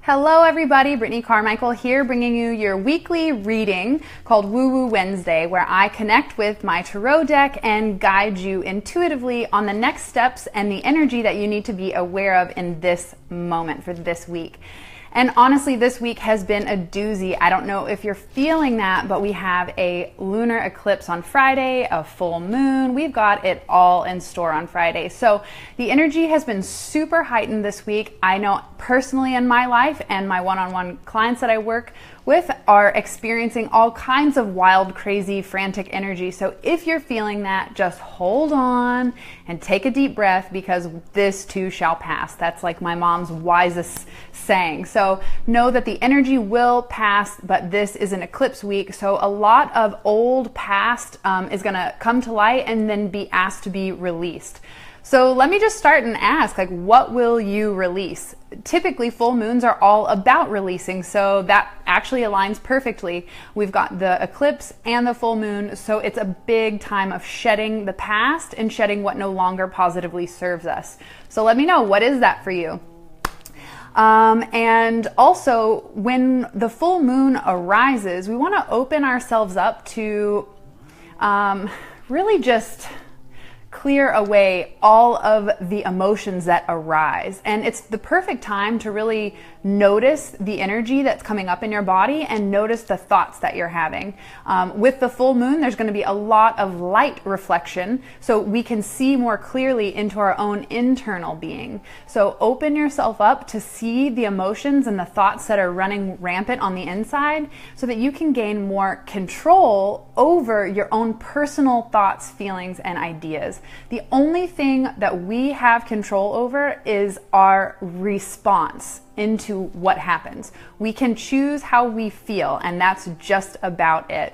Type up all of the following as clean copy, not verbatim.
Hello everybody, Brittany Carmichael here, bringing you your weekly reading called Woo Woo Wednesday, where I connect with my tarot deck and guide you intuitively on the next steps and the energy that you need to be aware of in this moment for this week. And honestly, this week has been a doozy. I don't know if you're feeling that, but we have a lunar eclipse on Friday, a full moon. We've got it all in store on Friday. So the energy has been super heightened this week. I know personally in my life and my one-on-one clients that I work with are experiencing all kinds of wild, crazy, frantic energy. So if you're feeling that, just hold on and take a deep breath, because this too shall pass. That's like my mom's wisest saying. So know that the energy will pass, but this is an eclipse week. So a lot of old past is gonna come to light and then be asked to be released. So let me just start and ask, like, what will you release? Typically, full moons are all about releasing, so that actually aligns perfectly. We've got the eclipse and the full moon, so it's a big time of shedding the past and shedding what no longer positively serves us. So let me know, what is that for you? And also, when the full moon arises, we want to open ourselves up to really just clear away all of the emotions that arise. And it's the perfect time to really notice the energy that's coming up in your body and notice the thoughts that you're having. With the full moon, there's going to be a lot of light reflection, so we can see more clearly into our own internal being. So open yourself up to see the emotions and the thoughts that are running rampant on the inside, so that you can gain more control over your own personal thoughts, feelings, and ideas. The only thing that we have control over is our response into what happens. We can choose how we feel, and that's just about it.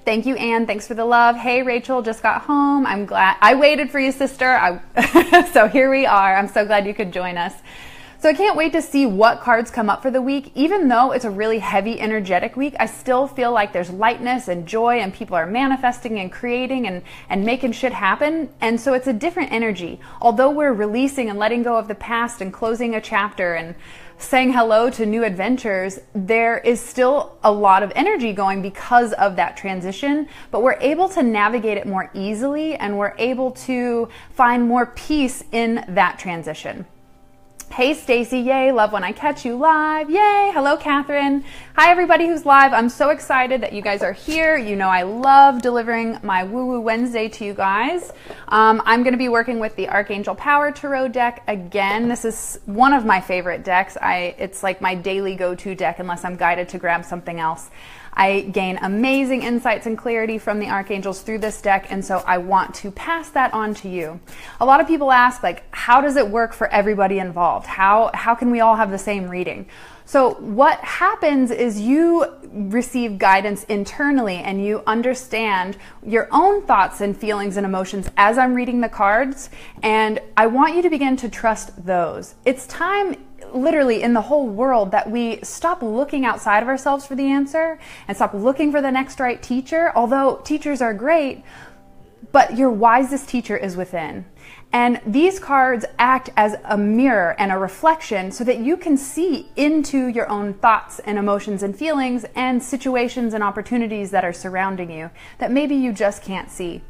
Thank you, Anne. Thanks for the love. Hey, Rachel, just got home. I'm glad. I waited for you, sister. So here we are. I'm so glad you could join us. So I can't wait to see what cards come up for the week. Even though it's a really heavy, energetic week, I still feel like there's lightness and joy, and people are manifesting and creating and making shit happen. And so it's a different energy. Although we're releasing and letting go of the past and closing a chapter and saying hello to new adventures, there is still a lot of energy going because of that transition, but we're able to navigate it more easily, and we're able to find more peace in that transition. Hey Stacy, yay, love when I catch you live, yay, hello Catherine. Hi everybody who's live, I'm so excited that you guys are here. You know I love delivering my Woo Woo Wednesday to you guys. I'm going to be working with the Archangel Power Tarot deck again. This is one of my favorite decks. It's like my daily go-to deck unless I'm guided to grab something else. I gain amazing insights and clarity from the archangels through this deck, and so I want to pass that on to you. A lot of people ask, like, how does it work for everybody involved? How can we all have the same reading? So what happens is you receive guidance internally, and you understand your own thoughts and feelings and emotions as I'm reading the cards, and I want you to begin to trust those. It's time, literally in the whole world, that we stop looking outside of ourselves for the answer and stop looking for the next right teacher. Although teachers are great, but your wisest teacher is within. And these cards act as a mirror and a reflection so that you can see into your own thoughts and emotions and feelings and situations and opportunities that are surrounding you that maybe you just can't see.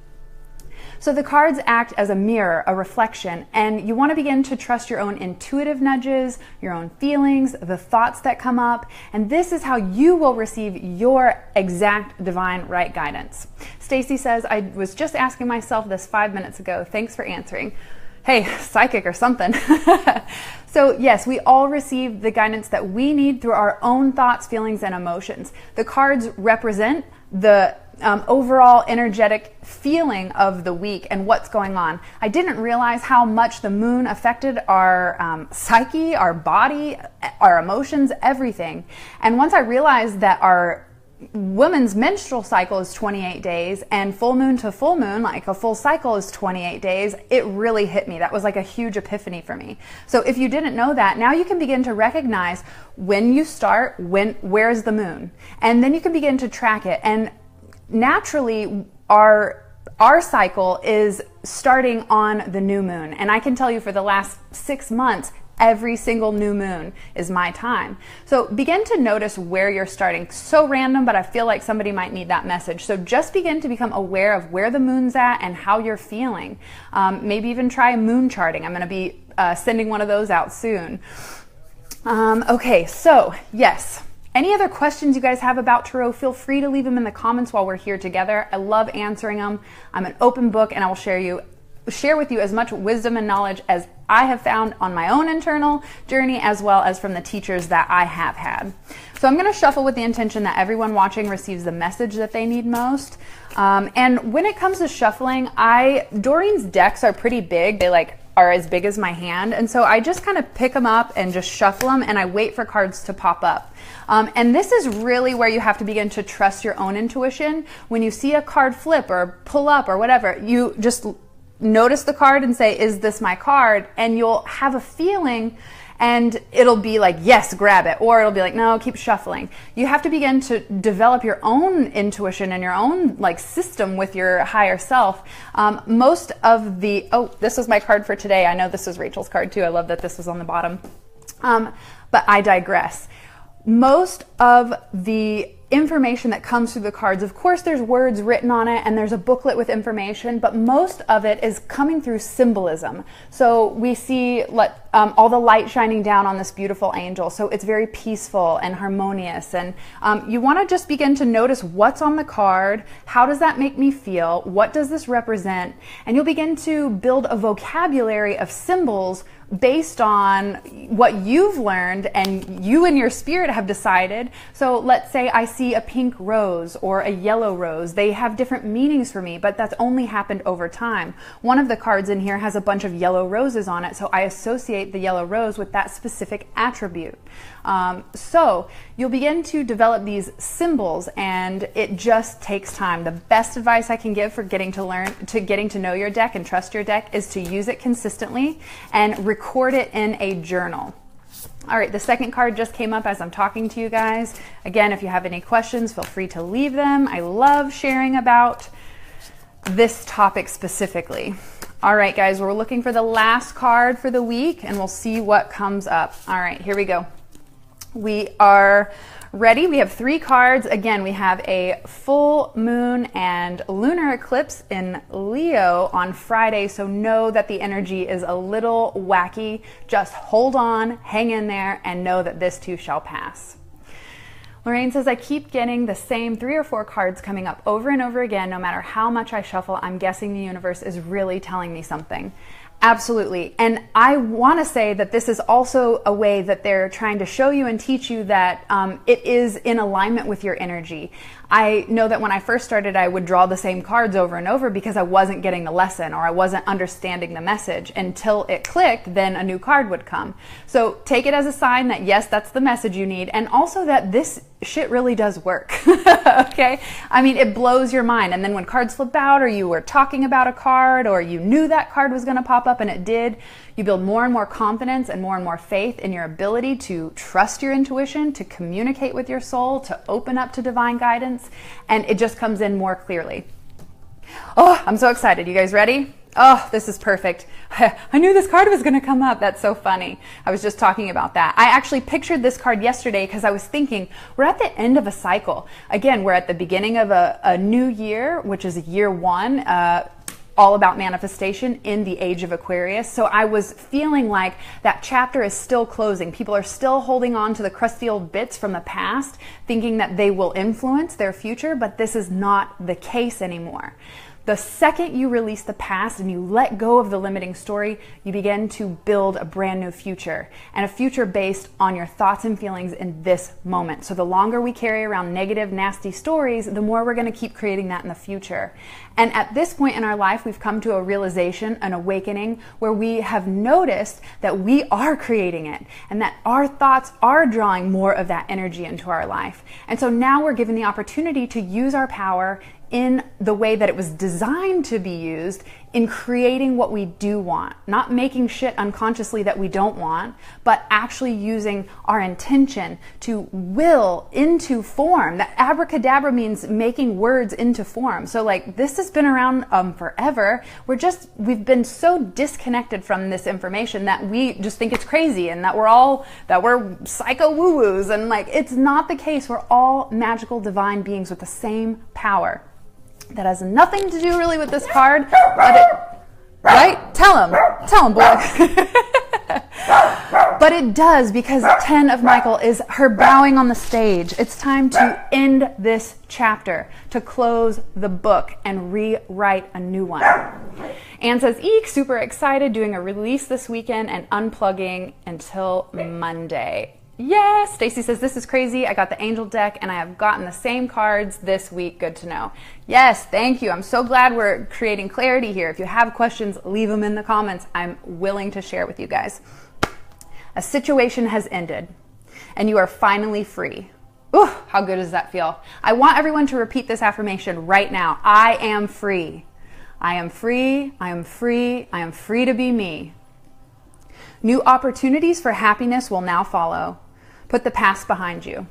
So the cards act as a mirror, a reflection, and you want to begin to trust your own intuitive nudges, your own feelings, the thoughts that come up, and this is how you will receive your exact divine right guidance. Stacy says, I was just asking myself this 5 minutes ago. Thanks for answering. Hey, psychic or something. So yes, we all receive the guidance that we need through our own thoughts, feelings, and emotions. The cards represent the overall energetic feeling of the week and what's going on. I didn't realize how much the moon affected our psyche, our body, our emotions, everything. And once I realized that our woman's menstrual cycle is 28 days and full moon to full moon, like a full cycle, is 28 days, it really hit me. That was like a huge epiphany for me. So if you didn't know that, now you can begin to recognize when you start, where's the moon, and then you can begin to track it. And naturally, our cycle is starting on the new moon. And I can tell you, for the last 6 months, every single new moon is my time. So begin to notice where you're starting. So random, but I feel like somebody might need that message. So just begin to become aware of where the moon's at and how you're feeling. Maybe even try moon charting. I'm going to be sending one of those out soon. Okay, so yes. Any other questions you guys have about tarot, feel free to leave them in the comments while we're here together. I love answering them. I'm an open book, and I will share with you as much wisdom and knowledge as I have found on my own internal journey, as well as from the teachers that I have had. So I'm going to shuffle with the intention that everyone watching receives the message that they need most. And when it comes to shuffling, Doreen's decks are pretty big. They are as big as my hand. And so I just kind of pick them up and just shuffle them, and I wait for cards to pop up. And this is really where you have to begin to trust your own intuition. When you see a card flip or pull up or whatever, you just notice the card and say, is this my card? And you'll have a feeling, and it'll be like, yes, grab it. Or it'll be like, no, keep shuffling. You have to begin to develop your own intuition and your own system with your higher self. Most of the, this was my card for today. I know this is Rachel's card too. I love that this was on the bottom. But I digress. Most of the information that comes through the cards, of course there's words written on it and there's a booklet with information, but most of it is coming through symbolism. So we see all the light shining down on this beautiful angel. So it's very peaceful and harmonious, and you want to just begin to notice what's on the card. How does that make me feel? What does this represent? And you'll begin to build a vocabulary of symbols based on what you've learned and you and your spirit have decided. So let's say I see a pink rose or a yellow rose. They have different meanings for me, but that's only happened over time. One of the cards in here has a bunch of yellow roses on it, so I associate the yellow rose with that specific attribute. So you'll begin to develop these symbols, and it just takes time. The best advice I can give for getting to know your deck and trust your deck is to use it consistently and record it in a journal. All right, the second card just came up as I'm talking to you guys. Again, if you have any questions, feel free to leave them. I love sharing about this topic specifically. All right, guys, we're looking for the last card for the week, and we'll see what comes up. All right, here we go. We are ready. We have 3 cards. Again, we have a full moon and lunar eclipse in Leo on Friday, so know that the energy is a little wacky. Just hold on, hang in there, and know that this too shall pass. Lorraine says, I keep getting the same 3 or 4 cards coming up over and over again. No matter how much I shuffle, I'm guessing the universe is really telling me something. Absolutely. And I want to say that this is also a way that they're trying to show you and teach you that it is in alignment with your energy. I know that when I first started, I would draw the same cards over and over because I wasn't getting the lesson or I wasn't understanding the message. Until it clicked, then a new card would come. So take it as a sign that yes, that's the message you need, and also that this shit really does work. Okay? I mean, it blows your mind. And then when cards flip out, or you were talking about a card, or you knew that card was going to pop up and it did, you build more and more confidence and more faith in your ability to trust your intuition, to communicate with your soul, to open up to divine guidance, and it just comes in more clearly. Oh, I'm so excited. You guys ready? Oh, this is perfect. I knew this card was going to come up. That's so funny. I was just talking about that. I actually pictured this card yesterday because I was thinking we're at the end of a cycle. Again, we're at the beginning of a new year, which is year 1, all about manifestation in the age of Aquarius. So I was feeling like that chapter is still closing. People are still holding on to the crusty old bits from the past, thinking that they will influence their future, but this is not the case anymore. The second you release the past and you let go of the limiting story, you begin to build a brand new future, and a future based on your thoughts and feelings in this moment. So the longer we carry around negative, nasty stories, the more we're going to keep creating that in the future. And at this point in our life, we've come to a realization, an awakening, where we have noticed that we are creating it and that our thoughts are drawing more of that energy into our life. And so now we're given the opportunity to use our power in the way that it was designed to be used in creating what we do want, not making shit unconsciously that we don't want, but actually using our intention to will into form. That abracadabra means making words into form. So like, this has been around forever. We've been so disconnected from this information that we just think it's crazy and that we're psycho woo-woos, and like, it's not the case. We're all magical divine beings with the same power. That has nothing to do really with this card, but right? Tell him, boy. But it does, because 10 of Michael is her bowing on the stage. It's time to end this chapter, to close the book and rewrite a new one. Anne says, eek, super excited, doing a release this weekend and unplugging until Monday. Yes, Stacy says, this is crazy. I got the angel deck and I have gotten the same cards this week. Good to know. Yes, thank you. I'm so glad we're creating clarity here. If you have questions, leave them in the comments. I'm willing to share with you guys. A situation has ended and you are finally free. Ooh, how good does that feel? I want everyone to repeat this affirmation right now. I am free. I am free. I am free. I am free to be me. New opportunities for happiness will now follow. Put the past behind you.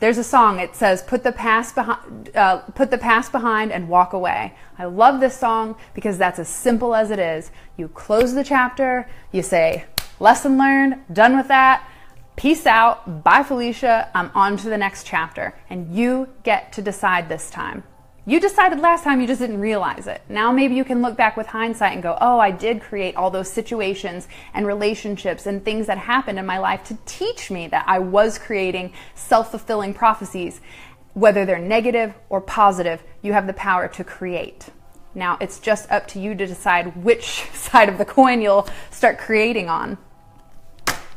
There's a song. It says, put the past behind and walk away. I love this song because that's as simple as it is. You close the chapter, you say, lesson learned, done with that, peace out, bye Felicia, I'm on to the next chapter. And you get to decide this time. You decided last time, you just didn't realize it. Now maybe you can look back with hindsight and go, oh, I did create all those situations and relationships and things that happened in my life to teach me that I was creating self-fulfilling prophecies. Whether they're negative or positive, you have the power to create. Now it's just up to you to decide which side of the coin you'll start creating on.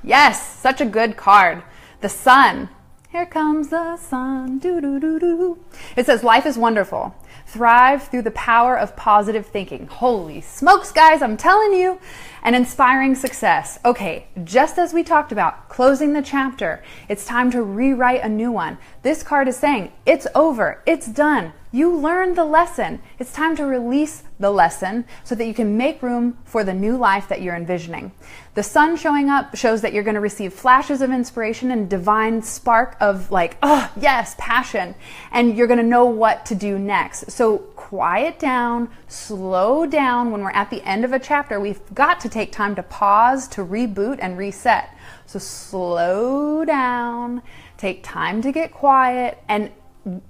Yes, such a good card. The sun. Here comes the sun, doo-doo-doo-doo. It says, life is wonderful. Thrive through the power of positive thinking. Holy smokes, guys, I'm telling you. And inspiring success. Okay, just as we talked about, closing the chapter, it's time to rewrite a new one. This card is saying, it's over, it's done. You learned the lesson. It's time to release the lesson so that you can make room for the new life that you're envisioning. The sun showing up shows that you're going to receive flashes of inspiration and divine spark of like, oh yes, passion. And you're going to know what to do next. So quiet down, slow down. When we're at the end of a chapter, we've got to take time to pause, to reboot and reset. So slow down, take time to get quiet, and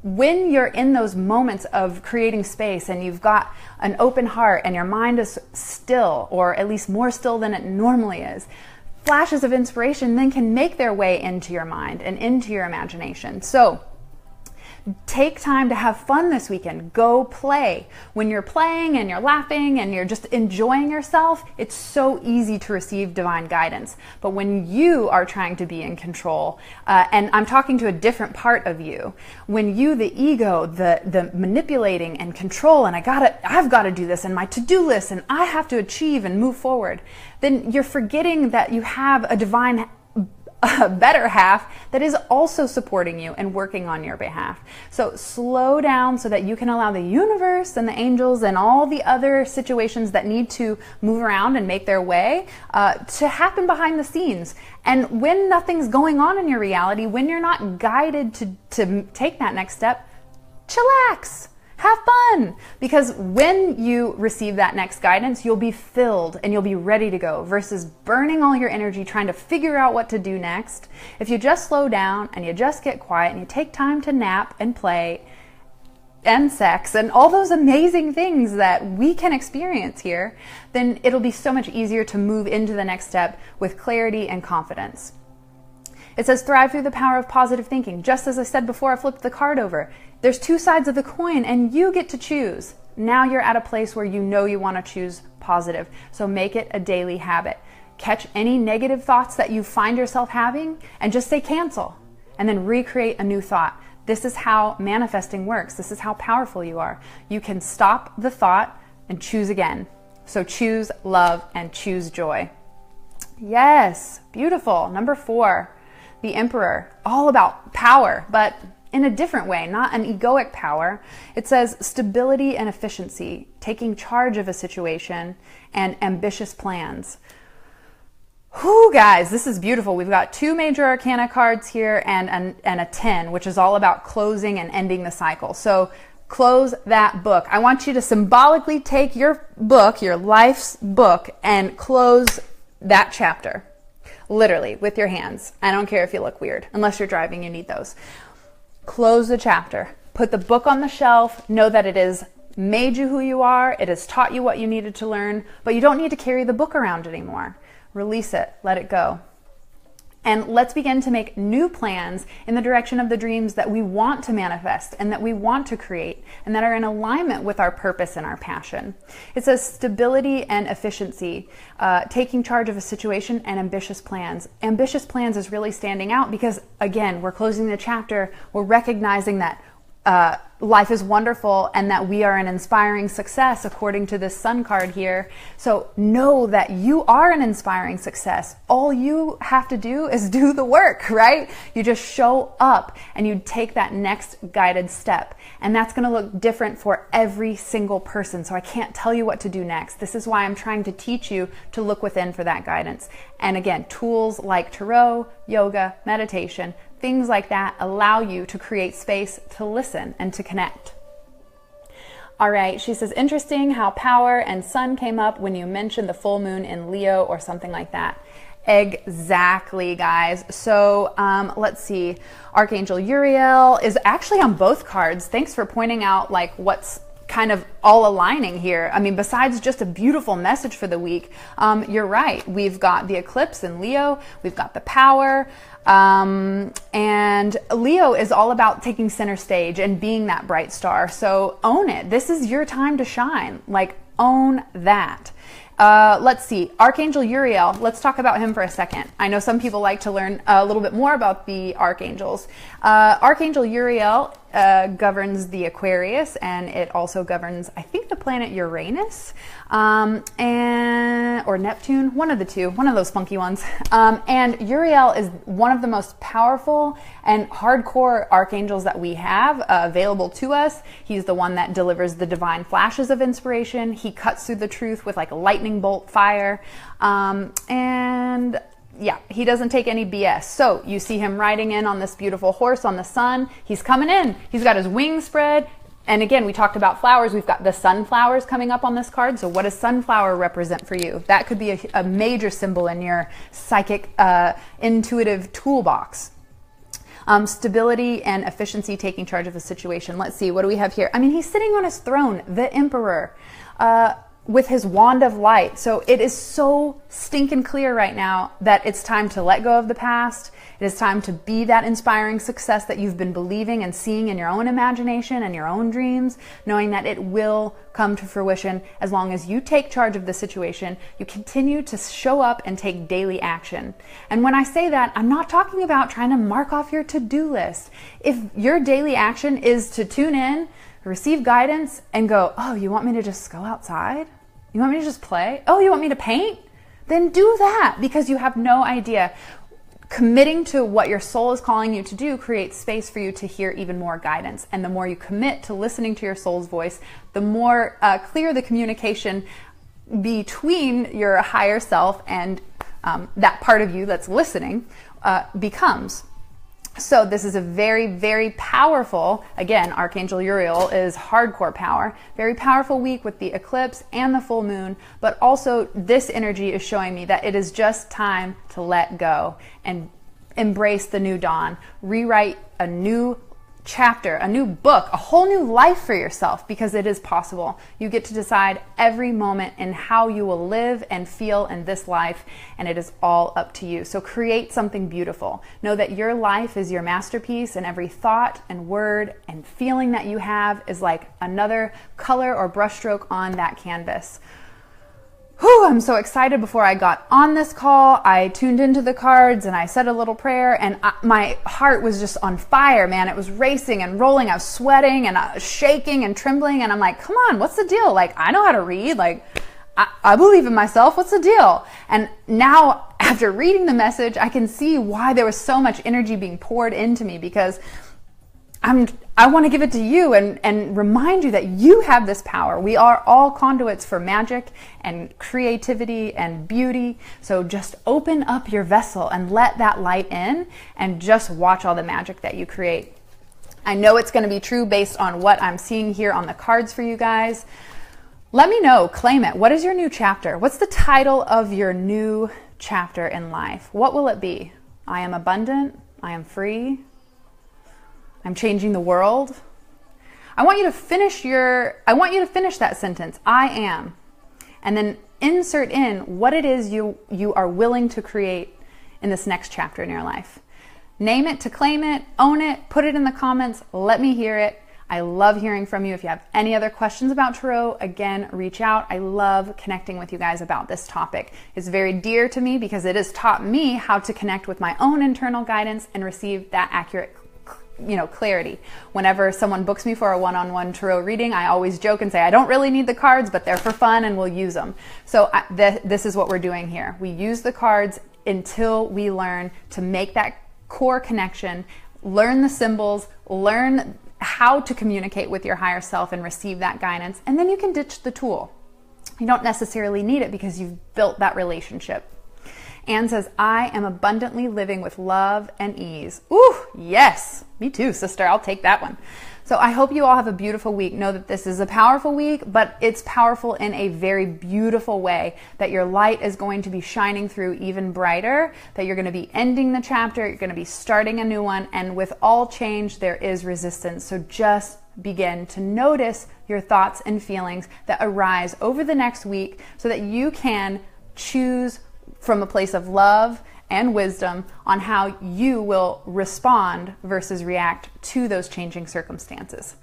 when you're in those moments of creating space and you've got an open heart and your mind is still, or at least more still than it normally is, flashes of inspiration then can make their way into your mind and into your imagination. So take time to have fun this weekend. Go play. When you're playing and you're laughing and you're just enjoying yourself, it's so easy to receive divine guidance. But when you are trying to be in control, and I'm talking to a different part of you, when you, the ego, the manipulating and control, and I've got to do this, and my to-do list, and I have to achieve and move forward, then you're forgetting that you have a divine a better half that is also supporting you and working on your behalf. So slow down so that you can allow the universe and the angels and all the other situations that need to move around and make their way to happen behind the scenes. And when nothing's going on in your reality, when you're not guided to take that next step, chillax. Have fun, because when you receive that next guidance, you'll be filled and you'll be ready to go versus burning all your energy trying to figure out what to do next. If you just slow down and you just get quiet and you take time to nap and play and sex and all those amazing things that we can experience here, then it'll be so much easier to move into the next step with clarity and confidence. It says thrive through the power of positive thinking. Just as I said before I flipped the card over, there's two sides of the coin and you get to choose. Now you're at a place where you know you want to choose positive. So make it a daily habit. Catch any negative thoughts that you find yourself having and just say cancel and then recreate a new thought. This is how manifesting works. This is how powerful you are. You can stop the thought and choose again. So choose love and choose joy. Yes, beautiful. Number 4. The Emperor, all about power, but in a different way, not an egoic power. It says stability and efficiency, taking charge of a situation, and ambitious plans. Whew, guys, this is beautiful. We've got 2 major arcana cards here and a 10, which is all about closing and ending the cycle. So close that book. I want you to symbolically take your book, your life's book, and close that chapter. Literally, with your hands. I don't care if you look weird. Unless you're driving, you need those. Close the chapter. Put the book on the shelf. Know that it has made you who you are. It has taught you what you needed to learn, but you don't need to carry the book around anymore. Release it. Let it go. And let's begin to make new plans in the direction of the dreams that we want to manifest and that we want to create and that are in alignment with our purpose and our passion. It says stability and efficiency, taking charge of a situation, and ambitious plans. Ambitious plans is really standing out because, again, we're closing the chapter. We're recognizing that life is wonderful and that we are an inspiring success according to this sun card here. So know that you are an inspiring success. All you have to do is do the work, right? You just show up and you take that next guided step. And that's going to look different for every single person. So I can't tell you what to do next. This is why I'm trying to teach you to look within for that guidance. And again, tools like tarot, yoga, meditation, things like that allow you to create space to listen and to connect. All right, she says, interesting how power and sun came up when you mentioned the full moon in Leo or something like that. Exactly, guys. So let's see. Archangel Uriel is actually on both cards. Thanks for pointing out like what's kind of all aligning here. I mean, besides just a beautiful message for the week, you're right. We've got the eclipse in Leo. We've got the power. And Leo is all about taking center stage and being that bright star. So own it. This is your time to shine. Like, own that. Let's see. Archangel Uriel. Let's talk about him for a second. I know some people like to learn a little bit more about the archangels. Archangel Uriel governs the Aquarius, and it also governs, I think, the planet Uranus, or Neptune, one of the two, one of those funky ones. And Uriel is one of the most powerful and hardcore archangels that we have available to us. He's the one that delivers the divine flashes of inspiration. He cuts through the truth with like a lightning bolt fire. And yeah, he doesn't take any BS. So you see him riding in on this beautiful horse on the sun. He's coming in. He's got his wings spread. And again, we talked about flowers. We've got the sunflowers coming up on this card. So what does sunflower represent for you? That could be a major symbol in your psychic, intuitive toolbox. Stability and efficiency, taking charge of a situation. Let's see, what do we have here? I mean, he's sitting on his throne, the emperor, with his wand of light. So it is so stinking clear right now that it's time to let go of the past. It is time to be that inspiring success that you've been believing and seeing in your own imagination and your own dreams, knowing that it will come to fruition as long as you take charge of the situation, you continue to show up and take daily action. And when I say that, I'm not talking about trying to mark off your to-do list. If your daily action is to tune in, receive guidance, and go, oh, you want me to just go outside? You want me to just play? Oh, you want me to paint? Then do that, because you have no idea. Committing to what your soul is calling you to do creates space for you to hear even more guidance. And the more you commit to listening to your soul's voice, the more clear the communication between your higher self and that part of you that's listening becomes. So this is a very, very powerful, again, Archangel Uriel is hardcore power, very powerful week with the eclipse and the full moon, but also this energy is showing me that it is just time to let go and embrace the new dawn, rewrite a new chapter, a new book, a whole new life for yourself, because it is possible. You get to decide every moment in how you will live and feel in this life, and it is all up to you. So create something beautiful. Know that your life is your masterpiece, and every thought and word and feeling that you have is like another color or brushstroke on that canvas. Whew, I'm so excited. Before I got on this call, I tuned into the cards and I said a little prayer, and my heart was just on fire, man. It was racing and rolling. I was sweating and shaking and trembling, and I'm like, come on, what's the deal? Like, I know how to read. Like, I believe in myself. What's the deal? And now, after reading the message, I can see why there was so much energy being poured into me, because I want to give it to you and remind you that you have this power. We are all conduits for magic and creativity and beauty. So just open up your vessel and let that light in and just watch all the magic that you create. I know it's going to be true based on what I'm seeing here on the cards for you guys. Let me know, claim it. What is your new chapter? What's the title of your new chapter in life? What will it be? I am abundant. I am free. I'm changing the world. I want you to finish that sentence. I am. And then insert in what it is you are willing to create in this next chapter in your life. Name it to claim it, own it, put it in the comments. Let me hear it. I love hearing from you. If you have any other questions about tarot, again, reach out. I love connecting with you guys about this topic. It's very dear to me because it has taught me how to connect with my own internal guidance and receive that accurate clarity. Whenever someone books me for a one-on-one tarot reading, I always joke and say, I don't really need the cards, but they're for fun and we'll use them. So this is what we're doing here. We use the cards until we learn to make that core connection, learn the symbols, learn how to communicate with your higher self and receive that guidance. And then you can ditch the tool. You don't necessarily need it because you've built that relationship. Anne says, I am abundantly living with love and ease. Ooh, yes. Me too, sister. I'll take that one. So I hope you all have a beautiful week. Know that this is a powerful week, but it's powerful in a very beautiful way, that your light is going to be shining through even brighter, that you're going to be ending the chapter, you're going to be starting a new one, and with all change, there is resistance. So just begin to notice your thoughts and feelings that arise over the next week so that you can choose from a place of love and wisdom on how you will respond versus react to those changing circumstances.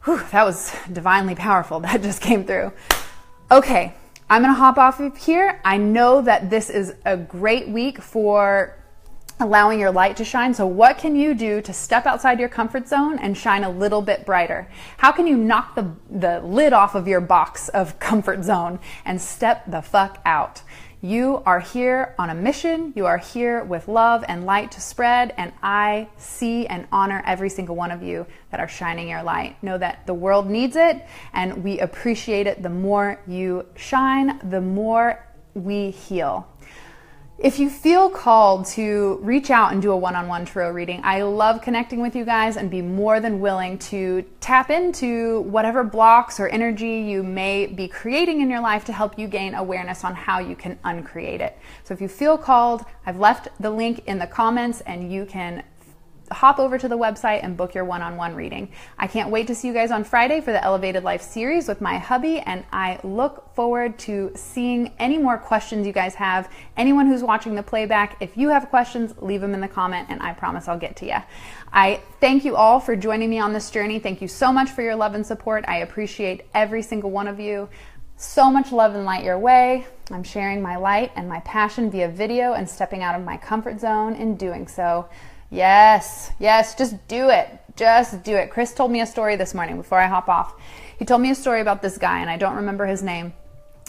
Whew, that was divinely powerful. That just came through. Okay, I'm gonna hop off of here. I know that this is a great week for allowing your light to shine. So what can you do to step outside your comfort zone and shine a little bit brighter? How can you knock the lid off of your box of comfort zone and step the fuck out? You are here on a mission. You are here with love and light to spread, and I see and honor every single one of you that are shining your light. Know that the world needs it, and we appreciate it. The more you shine, the more we heal. If you feel called to reach out and do a one-on-one tarot reading, I love connecting with you guys and be more than willing to tap into whatever blocks or energy you may be creating in your life to help you gain awareness on how you can uncreate it. So if you feel called, I've left the link in the comments and you can hop over to the website and book your one-on-one reading. I can't wait to see you guys on Friday for the Elevated Life series with my hubby, and I look forward to seeing any more questions you guys have. Anyone who's watching the playback, if you have questions, leave them in the comment and I promise I'll get to you. I thank you all for joining me on this journey. Thank you so much for your love and support. I appreciate every single one of you. So much love and light your way. I'm sharing my light and my passion via video and stepping out of my comfort zone in doing so. Yes, just do it. Just do it. Chris told me a story this morning before I hop off. He told me a story about this guy, and I don't remember his name.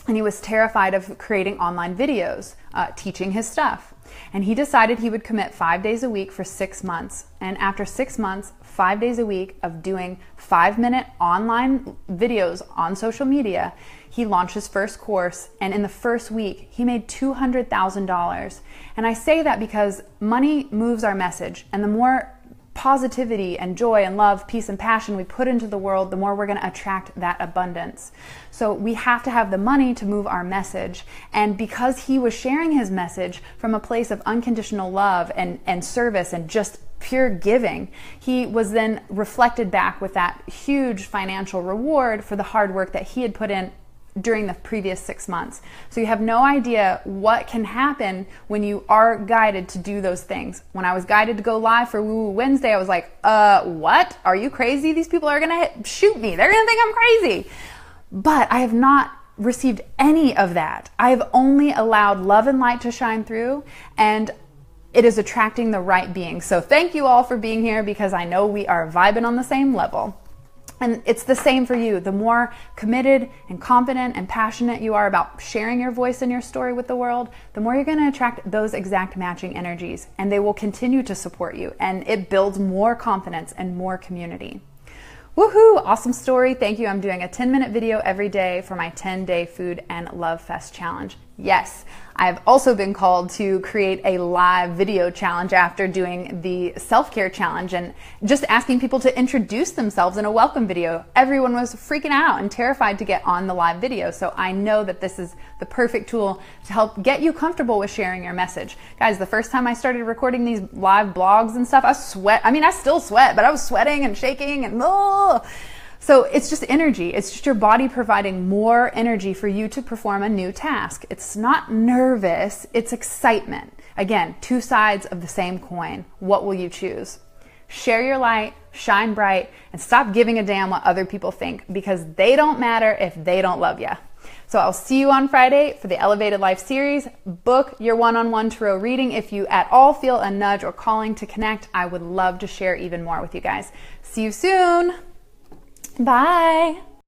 And he was terrified of creating online videos, teaching his stuff. And he decided he would commit 5 days a week for 6 months. And after 6 months, 5 days a week of doing 5-minute online videos on social media, he launched his first course, and in the first week, he made $200,000. And I say that because money moves our message, and the more positivity and joy and love, peace and passion we put into the world, the more we're going to attract that abundance. So we have to have the money to move our message. And because he was sharing his message from a place of unconditional love and service and just pure giving, he was then reflected back with that huge financial reward for the hard work that he had put in during the previous 6 months. So you have no idea what can happen when you are guided to do those things. When I was guided to go live for Woo Woo Wednesday, I was like, what? Are you crazy? These people are gonna shoot me. They're gonna think I'm crazy. But I have not received any of that. I have only allowed love and light to shine through, and it is attracting the right beings. So thank you all for being here, because I know we are vibing on the same level. And it's the same for you. The more committed and confident and passionate you are about sharing your voice and your story with the world, the more you're going to attract those exact matching energies, and they will continue to support you, and it builds more confidence and more community. Woohoo! Awesome story. Thank you. I'm doing a 10-minute video every day for my 10-day Food and Love Fest challenge. Yes, I've also been called to create a live video challenge after doing the self-care challenge and just asking people to introduce themselves in a welcome video. Everyone was freaking out and terrified to get on the live video. So I know that this is the perfect tool to help get you comfortable with sharing your message. Guys, the first time I started recording these live blogs and stuff, I still sweat, but I was sweating and shaking and So it's just energy. It's just your body providing more energy for you to perform a new task. It's not nervous, it's excitement. Again, two sides of the same coin. What will you choose? Share your light, shine bright, and stop giving a damn what other people think, because they don't matter if they don't love you. So I'll see you on Friday for the Elevated Life series. Book your one-on-one tarot reading if you at all feel a nudge or calling to connect. I would love to share even more with you guys. See you soon. Bye.